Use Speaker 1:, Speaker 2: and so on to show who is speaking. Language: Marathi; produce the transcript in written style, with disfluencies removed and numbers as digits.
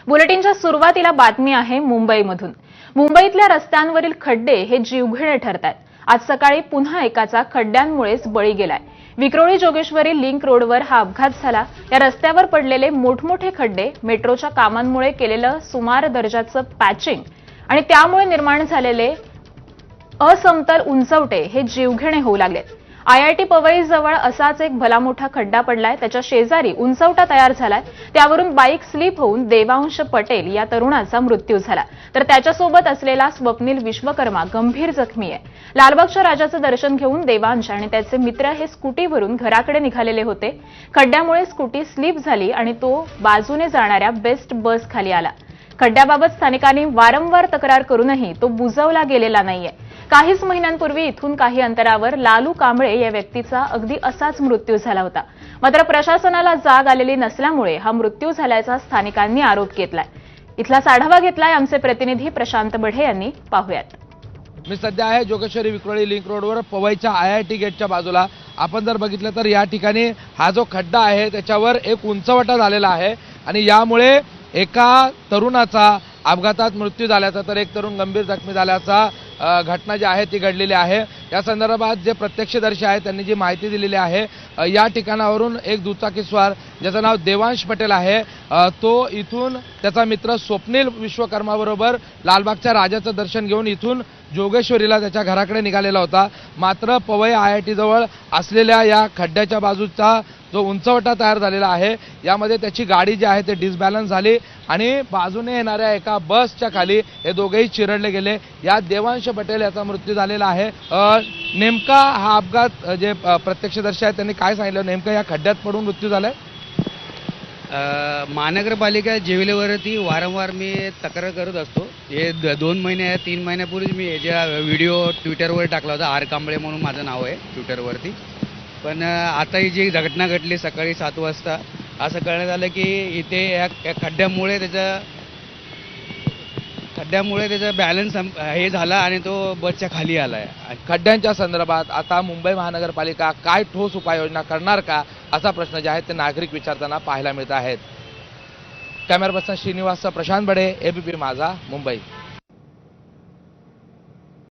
Speaker 1: बुलेटिनच्या सुरुवातीला बातमी आहे मुंबईमधून। मुंबईतल्या रस्त्यांवरील खड्डे हे जीवघेणे ठरतात। आज सकाळी पुन्हा एकाचा खड्ड्यांमुळेच बळी गेलाय। विक्रोळी जोगेश्वरी लिंक रोडवर हा अपघात झाला। या रस्त्यावर पडलेले मोठमोठे खड्डे, मेट्रोच्या कामांमुळे केलेलं सुमार दर्जाचं पॅचिंग आणि त्यामुळे निर्माण झालेले असमतल उंचवटे हे जीवघेणे होऊ लागलेत। आयआयटी पवई जवळ असाच एक भला मोठा खड्डा पडलाय। त्याच्या शेजारी उंचवटा तयार झालाय। त्यावरून बाईक स्लिप होऊन देवांश पटेल या तरुणाचा मृत्यू झाला, तर त्याच्यासोबत असलेला स्वप्नील विश्वकर्मा गंभीर जखमी आहे। लालबागच्या राजाचं दर्शन घेऊन देवांश आणि त्याचे मित्र हे स्कूटीवरून घराकडे निघालेले होते। खड्ड्यामुळे स्कूटी स्लिप झाली आणि तो बाजूने जाणाऱ्या बेस्ट बस खाली आला। खड्ड्याबाबत स्थानिकांनी वारंवार तक्रार करूनही तो बुजवला गेलेला नाहीये। काहीच महिन्यांपूर्वी इथून काही अंतरावर लालू कांबळे या व्यक्तीचा अगदी असाच मृत्यू झाला होता। मात्र प्रशासनाला जाग आलेली नसल्यामुळे हा मृत्यू झाल्याचा स्थानिकांनी आरोप केलाय। इथला आढावा घेतलाय आमचे प्रतिनिधी प्रशांत बढे यांनी। पाहूयात।
Speaker 2: मी सध्या आहे जोगेश्वरी विक्रोळी लिंक रोडवर पवईच्या आयआयटी गेटच्या बाजूला। आपण जर बघितलं तर या ठिकाणी हा जो खड्डा आहे त्याच्यावर एक उंचवटा झालेला आहे आणि यामुळे एका तरुणाचा अपघातात मृत्यू झाल्याचा तर एक तरुण गंभीर जखमी झाल्याचा घटना जी आहे ती घडलेली आहे। या संदर्भात जे प्रत्यक्षदर्शी आहेत त्यांनी जी माहिती दिलेली आहे, या ठिकाणावरून एक दुचाकीस्वार ज्याचं नाव देवांश पटेल आहे, तो इथून त्याचा मित्र स्वप्नील विश्वकर्माबरोबर लालबागच्या राजाचं दर्शन घेऊन इथून जोगेश्वरीला त्याच्या घराकडे निघालेला होता। मात्र पवई आयआयटी जवळ असलेल्या या खड्ड्याच्या बाजूचा जो उंचवटा तयार झालेला आहे यामध्ये त्याची गाडी जी आहे ते डिसबॅलन्स झाली आणि बाजूने येणाऱ्या एका बसच्या खाली हे दोघेही चिरडले गेले। या देवांश पटेल याचा मृत्यू झालेला आहे। नेमका हा अपघात जे प्रत्यक्षदर्शी आहेत त्यांनी काय सांगितलं, नेमका या खड्ड्यात पडून मृत्यू झालाय?
Speaker 3: महानगरपालिका जेवलेवरती वारंवार मी तक्रार करत असतो। हे 2 महिने 3 महिन्यापूर्वी मी ज्या व्हिडिओ ट्विटरवर टाकला होता, आर कांबळे म्हणून माझं नाव आहे ट्विटरवरती। पण आता ही जी घटना घडली सकाळी 7 वाजता, असं कळण्यात आलं की इथे या खड्ड्यामुळे त्याचा बॅलन्स हे झाला आणि तो बसच्या खाली आला आहे।
Speaker 2: खड्ड्यांच्या संदर्भात आता मुंबई महानगरपालिका काय ठोस उपाययोजना करणार का, असा प्रश्न जे आहे ते नागरिक विचारताना पाहायला मिळत आहेत। कॅमेरा पर्सन श्रीनिवास प्रशांत बडे, एबीपी माझा, मुंबई।